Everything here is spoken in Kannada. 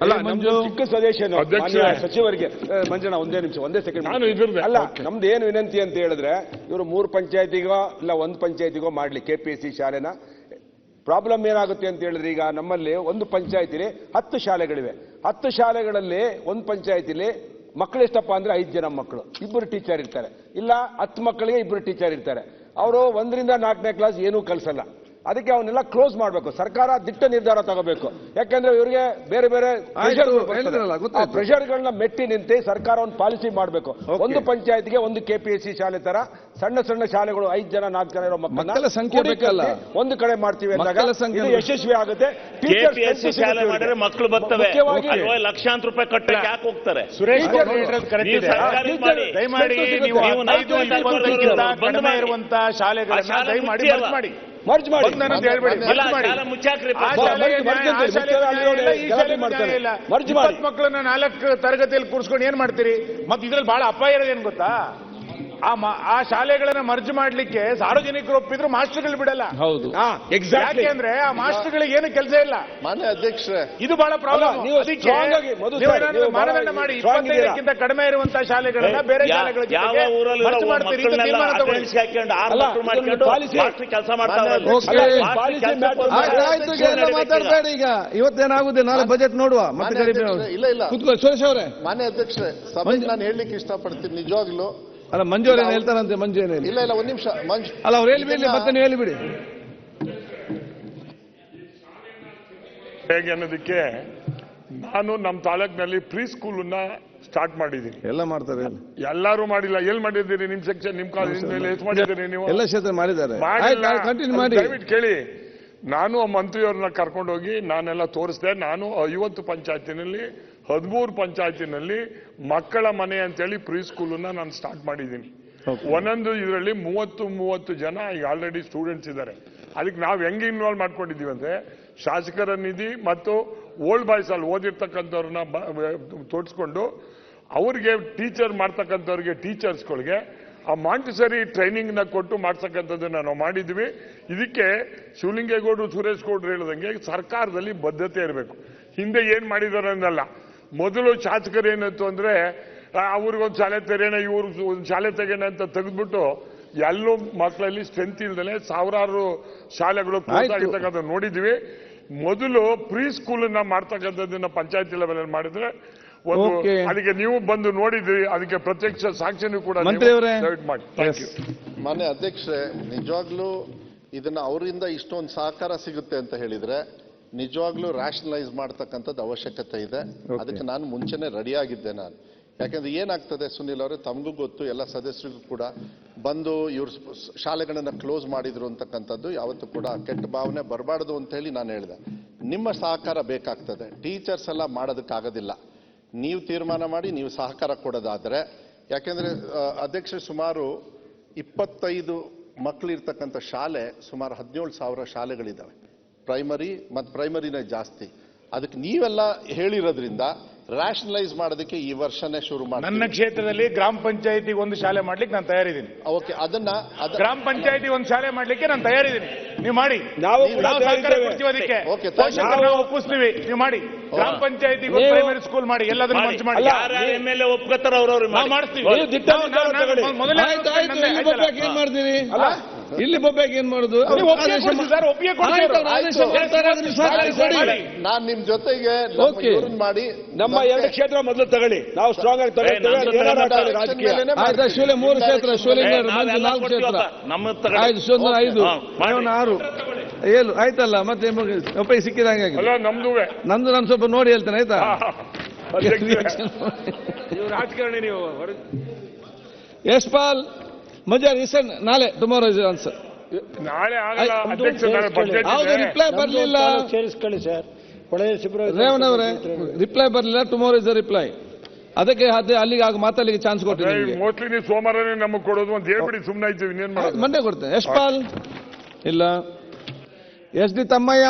ಅಲ್ಲ ಮಂಜು ಚಿಕ್ಕ ಸಜೆಷನ್ ಸಚಿವರಿಗೆ ಮಂಜಣ್ಣ ಒಂದೇ ಸೆಕೆಂಡ್ ಅಲ್ಲ ನಮ್ದು ಏನು ವಿನಂತಿ ಅಂತ ಹೇಳಿದ್ರೆ ಇವರು 3 ಪಂಚಾಯತಿಗೋ ಇಲ್ಲ 1 ಪಂಚಾಯತಿಗೋ ಮಾಡ್ಲಿ ಕೆಪಿಎಸ್ಸಿ ಶಾಲೆನ. ಪ್ರಾಬ್ಲಮ್ ಏನಾಗುತ್ತೆ ಅಂತ ಹೇಳಿದ್ರೆ ಈಗ ನಮ್ಮಲ್ಲಿ ಒಂದು ಪಂಚಾಯತಿಲಿ 10 ಶಾಲೆಗಳಿವೆ. 10 ಶಾಲೆಗಳಲ್ಲಿ ಒಂದು ಪಂಚಾಯತಿಲಿ ಮಕ್ಕಳು ಎಷ್ಟಪ್ಪ ಅಂದ್ರೆ 5 ಜನ ಮಕ್ಕಳು, 2 ಟೀಚರ್ ಇರ್ತಾರೆ, ಇಲ್ಲ 10 ಮಕ್ಕಳಿಗೆ 2 ಟೀಚರ್ ಇರ್ತಾರೆ. ಅವರು 1ರಿಂದ 4ನೇ ಕ್ಲಾಸ್ ಏನೂ ಕಲಿಸಲ್ಲ. ಅದಕ್ಕೆ ಅವನ್ನೆಲ್ಲ ಕ್ಲೋಸ್ ಮಾಡಬೇಕು. ಸರ್ಕಾರ ದಿಟ್ಟ ನಿರ್ಧಾರ ತಗೋಬೇಕು. ಯಾಕಂದ್ರೆ ಇವರಿಗೆ ಬೇರೆ ಬೇರೆ ಪ್ರೆಷರ್ಗಳನ್ನ ಮೆಟ್ಟಿ ನಿಂತು ಸರ್ಕಾರ ಒಂದು ಪಾಲಿಸಿ ಮಾಡಬೇಕು. ಒಂದು ಪಂಚಾಯತ್ಗೆ ಒಂದು ಕೆಪಿಎಸ್ಸಿ ಶಾಲೆ ತರ ಸಣ್ಣ ಸಣ್ಣ ಶಾಲೆಗಳು 5 ಜನ 4 ಜನ ಇರೋ ಮಕ್ಕಳ ಸಂಖ್ಯೆ ಬೇಕಲ್ಲ ಒಂದು ಕಡೆ ಮಾಡ್ತೀವಿ ಅಂದಾಗ ಯಶಸ್ವಿ ಆಗುತ್ತೆ. ಕೆಪಿಎಸ್ಸಿ ಶಾಲೆ ಮಾಡಿದ್ರೆ ಮಕ್ಕಳು ಬರ್ತವೆ. ಲಕ್ಷಾಂತರ ರೂಪಾಯಿ ಕಟ್ಟಕ್ಕೆ ಯಾಕೆ ಹೋಗ್ತಾರೆ? ಸುರೇಶ್ ದಯಮಾಡಿ ನೀವು ಇರುವಂತಹ ಶಾಲೆಗಳನ್ನ ದಯಮಾಡಿ ಮರ್ಜ್ ಮಾಡಿ ಮಕ್ಕಳನ್ನ 4 ತರಗತಿಯಲ್ಲಿ ಕೂರಿಸ್ಕೊಂಡು ಏನ್ ಮಾಡ್ತೀರಿ? ಮತ್ತೆ ಇದ್ರಲ್ಲಿ ಬಹಳ ಅಪಾಯ ಇರೋದು ಏನ್ ಗೊತ್ತಾ? ಆ ಶಾಲೆಗಳನ್ನ ಮರ್ಜ್ ಮಾಡ್ಲಿಕ್ಕೆ ಸಾರ್ವಜನಿಕರು ಒಪ್ಪಿದ್ರು ಮಾಸ್ಟರ್ಗಳು ಬಿಡಲ್ಲ. ಹೌದು, ಯಾಕೆಂದ್ರೆ ಆ ಮಾಸ್ಟರ್ಗಳಿಗೆ ಏನು ಕೆಲಸ ಇಲ್ಲ. ಮಾನ್ಯ ಅಧ್ಯಕ್ಷರೇ, ಇದು ಬಹಳ ಪ್ರಾಬ್ಲಮ್. ಮಾನದಂಡ ಮಾಡಿ 25ಕ್ಕಿಂತ ಕಡಿಮೆ ಇರುವಂತಹ ಶಾಲೆಗಳನ್ನ ಬೇರೆ ಶಾಲೆಗಳಿಗೆ ಕೆಲಸ ಮಾಡ್ತಾರೆ. ಮಾತಾಡಬೇಡಿ ಈಗ. ಇವತ್ತೇನಾಗುತ್ತೆ ನಾಳೆ ಬಜೆಟ್ ನೋಡುವ. ಸುರೇಶ್ ಅವರೇ, ಮಾನ್ಯ ಅಧ್ಯಕ್ಷರೇ, ಸಭೆಗೆ ನಾನು ಹೇಳಲಿಕ್ಕೆ ಇಷ್ಟಪಡ್ತೀನಿ ನಿಜವಾಗ್ಲೂ. ಅಲ್ಲ ಮಂಜು ಅವ್ರು ಏನ್ ಹೇಳ್ತಾರಂತೆ? ಮಂಜು ಏನ್ ಇಲ್ಲ 1 ನಿಮಿಷ ಮಂಜು. ಅಲ್ಲ ಅವ್ರು ಹೇಳಿಬಿಡಿ, ಮತ್ತೆ ನೀವು ಹೇಳಿಬಿಡಿ. ಹೇಗೆ ಅನ್ನೋದಕ್ಕೆ ನಾನು ನಮ್ಮ ತಾಲೂಕಿನಲ್ಲಿ ಪ್ರೀ ಸ್ಕೂಲನ್ನ ಸ್ಟಾರ್ಟ್ ಮಾಡಿದ್ದೀನಿ. ಎಲ್ಲ ಮಾಡ್ತಾರೆ, ಎಲ್ಲರೂ ಮಾಡಿಲ್ಲ. ಎಲ್ಲಿ ಮಾಡಿದ್ದೀರಿ? ನಿಮ್ ಸೆಕ್ಷನ್ ನಿಮ್ ಕಾಲೇಜ್ ಮೇಲೆ ಎಷ್ಟು ಮಾಡಿದ್ದೀರಿ ನೀವು? ಎಲ್ಲ ಕ್ಷೇತ್ರ ಮಾಡಿದ್ದಾರೆ. ಕಂಟಿನ್ಯೂ ಮಾಡಿ. ದಯವಿಟ್ಟು ಕೇಳಿ. ನಾನು ಆ ಮಂತ್ರಿಯವ್ರನ್ನ ಕರ್ಕೊಂಡೋಗಿ ನಾನೆಲ್ಲ ತೋರಿಸಿದೆ. ನಾನು 50 ಪಂಚಾಯತಿನಲ್ಲಿ 13 ಪಂಚಾಯತಿನಲ್ಲಿ ಮಕ್ಕಳ ಮನೆ ಅಂತೇಳಿ ಪ್ರೀ ಸ್ಕೂಲನ್ನ ನಾನು ಸ್ಟಾರ್ಟ್ ಮಾಡಿದ್ದೀನಿ. ಒಂದೊಂದು ಇದರಲ್ಲಿ 30 ಜನ ಈಗ ಆಲ್ರೆಡಿ ಸ್ಟೂಡೆಂಟ್ಸ್ ಇದ್ದಾರೆ. ಅದಕ್ಕೆ ನಾವು ಹೆಂಗೆ ಇನ್ವಾಲ್ವ್ ಮಾಡ್ಕೊಂಡಿದ್ದೀವಿ ಅಂದ್ರೆ ಶಾಸಕರ ನಿಧಿ ಮತ್ತು ಓಲ್ಡ್ ಬಾಯ್ಸ್ ಅಲ್ಲಿ ಓದಿರ್ತಕ್ಕಂಥವ್ರನ್ನ ತೋರಿಸ್ಕೊಂಡು ಅವ್ರಿಗೆ ಟೀಚರ್ ಮಾಡ್ತಕ್ಕಂಥವ್ರಿಗೆ ಟೀಚರ್ಸ್ಗಳಿಗೆ ಆ ಮಾಂಟಿಸರಿ ಟ್ರೈನಿಂಗ್ ನ ಕೊಟ್ಟು ಮಾಡ್ತಕ್ಕಂಥದ್ದನ್ನ ನಾವು ಮಾಡಿದ್ವಿ. ಇದಕ್ಕೆ ಶಿವಲಿಂಗೇಗೌಡರು ಸುರೇಶ್ ಗೌಡರು ಹೇಳಿದಂಗೆ ಸರ್ಕಾರದಲ್ಲಿ ಬದ್ಧತೆ ಇರಬೇಕು. ಹಿಂದೆ ಏನ್ ಮಾಡಿದಾರೆ ಅನ್ನಲ್ಲ. ಮೊದಲು ಶಾಸಕರು ಏನಂತು ಅಂದ್ರೆ ಅವ್ರಿಗೊಂದು ಶಾಲೆ ತೆರೆಯೋಣ, ಇವ್ರಿಗೆ ಒಂದು ಶಾಲೆ ತೆಗೆಯೋಣ ಅಂತ ತೆಗೆದ್ಬಿಟ್ಟು ಎಲ್ಲೂ ಮಕ್ಕಳಲ್ಲಿ ಸ್ಟ್ರೆಂತ್ ಇಲ್ದಲೆ ಸಾವಿರಾರು ಶಾಲೆಗಳು ಕ್ಲೋಸ್ ಆಗಿರ್ತಕ್ಕಂಥ ನೋಡಿದ್ವಿ. ಮೊದಲು ಪ್ರೀ ಸ್ಕೂಲನ್ನ ಮಾಡ್ತಕ್ಕಂಥದ್ದನ್ನ ಪಂಚಾಯತಿ ಲೆವೆಲ್ ಅಲ್ಲಿ ಮಾಡಿದ್ರೆ ಒಂದು ಅದಕ್ಕೆ ನೀವು ಬಂದು ನೋಡಿದ್ರಿ, ಅದಕ್ಕೆ ಪ್ರತ್ಯಕ್ಷ ಸಾಕ್ಷಿನೂ ಕೂಡ ಮಾಡಿ. ಮಾನ್ಯ ಅಧ್ಯಕ್ಷರೇ, ನಿಜವಾಗ್ಲೂ ಇದನ್ನ ಅವರಿಂದ ಇಷ್ಟೊಂದು ಸಹಕಾರ ಸಿಗುತ್ತೆ ಅಂತ ಹೇಳಿದ್ರೆ ನಿಜವಾಗ್ಲೂ ರ್ಯಾಷನಲೈಸ್ ಮಾಡ್ತಕ್ಕಂಥದ್ದು ಅವಶ್ಯಕತೆ ಇದೆ. ಅದಕ್ಕೆ ನಾನು ಮುಂಚೆನೆ ರೆಡಿ ಆಗಿದ್ದೆ ನಾನು. ಯಾಕಂದ್ರೆ ಏನಾಗ್ತದೆ ಸುನಿಲ್ ಅವರೇ, ತಮಗೂ ಗೊತ್ತು, ಎಲ್ಲ ಸದಸ್ಯರಿಗೂ ಕೂಡ ಬಂದು ಇವ್ರ ಶಾಲೆಗಳನ್ನ ಕ್ಲೋಸ್ ಮಾಡಿದ್ರು ಅಂತಕ್ಕಂಥದ್ದು ಯಾವತ್ತೂ ಕೂಡ ಕೆಟ್ಟ ಭಾವನೆ ಬರಬಾರ್ದು ಅಂತ ಹೇಳಿ ನಾನು ಹೇಳಿದೆ. ನಿಮ್ಮ ಸಹಕಾರ ಬೇಕಾಗ್ತದೆ. ಟೀಚರ್ಸ್ ಎಲ್ಲ ಮಾಡೋದಕ್ಕಾಗೋದಿಲ್ಲ. ನೀವು ತೀರ್ಮಾನ ಮಾಡಿ ನೀವು ಸಹಕಾರ ಕೊಡೋದಾದ್ರೆ, ಯಾಕೆಂದ್ರೆ ಅಧ್ಯಕ್ಷ ಸುಮಾರು 25 ಮಕ್ಕಳಿರ್ತಕ್ಕಂಥ ಶಾಲೆ ಸುಮಾರು 17,000 ಶಾಲೆಗಳಿದ್ದಾವೆ. ಪ್ರೈಮರಿ ಮತ್ತು ಪ್ರೈಮರಿನೇ ಜಾಸ್ತಿ. ಅದಕ್ಕೆ ನೀವೆಲ್ಲ ಹೇಳಿರೋದ್ರಿಂದ ರ್ಯಾಷನಲೈಸ್ ಮಾಡೋದಕ್ಕೆ ಈ ವರ್ಷನೇ ಶುರು ಮಾಡಿ. ನನ್ನ ಕ್ಷೇತ್ರದಲ್ಲಿ ಗ್ರಾಮ ಪಂಚಾಯತಿಗೆ ಒಂದು ಶಾಲೆ ಮಾಡ್ಲಿಕ್ಕೆ ನಾನು ತಯಾರಿದ್ದೀನಿ. ಓಕೆ, ಅದನ್ನ ಗ್ರಾಮ ಪಂಚಾಯತಿ ಒಂದು ಶಾಲೆ ಮಾಡ್ಲಿಕ್ಕೆ ನಾನು ತಯಾರಿದ್ದೀನಿ. ನೀವು ಮಾಡಿ, ನಾವು ಸಹಕಾರ ಕೊಡ್ತೀವಿ. ಅದಕ್ಕೆ ನಾವು ಒಪ್ಪಿಸ್ತೀವಿ. ನೀವು ಮಾಡಿ. ಗ್ರಾಮ ಪಂಚಾಯತಿಗೆ ಒಂದು ಪ್ರೈಮರಿ ಸ್ಕೂಲ್ ಮಾಡಿ, ಎಲ್ಲದನ್ನು ಮಂಚ್ ಮಾಡಿ. ಎಮ್ಎಲ್ಎ ಒಪ್ಕೋತಾರ ಅವ್ರವ್ರು ಮಾಡ್ತೀವಿ. ಏನ್ ಮಾಡ್ತೀವಿ ಇಲ್ಲಿ ಬೊಬ್ಬೆಗೆ ಏನ್ ಮಾಡುದು? ನಾನು ನಿಮ್ ಜೊತೆಗೆ ಮಾಡಿ ನಮ್ಮ 2 ಕ್ಷೇತ್ರ ಮೊದಲು ತಗೊಳ್ಳಿ, ನಾವು ಸ್ಟ್ರಾಂಗ್ ಆಗಿ ತಗೊಳ್ತೇವೆ. ಆಯ್ತಾ? ಶೂಲೆ 3 ಕ್ಷೇತ್ರ, ಶೂಲಿಂಗ 4 ಕ್ಷೇತ್ರ, ಆಯ್ತು. ಶೂನ್ಯ 5, 6, 7 ಆಯ್ತಲ್ಲ. ಮತ್ತೆ ಒಪ್ಪಿಗೆ ಸಿಕ್ಕಿದಂಗೆ ನಂದು ನಾನು ಸ್ವಲ್ಪ ನೋಡಿ ಹೇಳ್ತೇನೆ. ಆಯ್ತಾ? ರಾಜಕಾರಣಿ ನೀವು ಯಶ್ಪಾಲ್ ಮಜಾ ರೀಸೆಂಟ್ ನಾಳೆ ಟುಮಾರೋ ಇಸ್ ಆನ್ಸರ್. ನಾಳೆ ಹೌದು, ರಿಪ್ಲೈ ಬರಲಿಲ್ಲ. ಸೇರಿಸ್ಕೊಳ್ಳಿ ಸರ್. ರೇವಣ್ಣ ಅವರೇ, ರಿಪ್ಲೈ ಬರಲಿಲ್ಲ. Tomorrow is reply. ಅದಕ್ಕೆ ಅಲ್ಲಿಗೆ ಮಾತಾಡಲಿಕ್ಕೆ ಚಾನ್ಸ್ ಕೊಟ್ಟಿದ್ದೀವಿ. ಮೋಸ್ಟ್ಲಿ ನೀವು ಸೋಮವಾರನೇ ನಮಗೆ ಕೊಡೋದು ಅಂತ ಹೇಳ್ಬಿಡಿ ಸುಮ್ಮನೆ ಇದ್ದೀವಿ. ಮಂಡೆ ಕೊಡ್ತೇನೆ. ಯಶ್ಪಾಲ್ ಇಲ್ಲ. SD ತಮ್ಮಯ್ಯ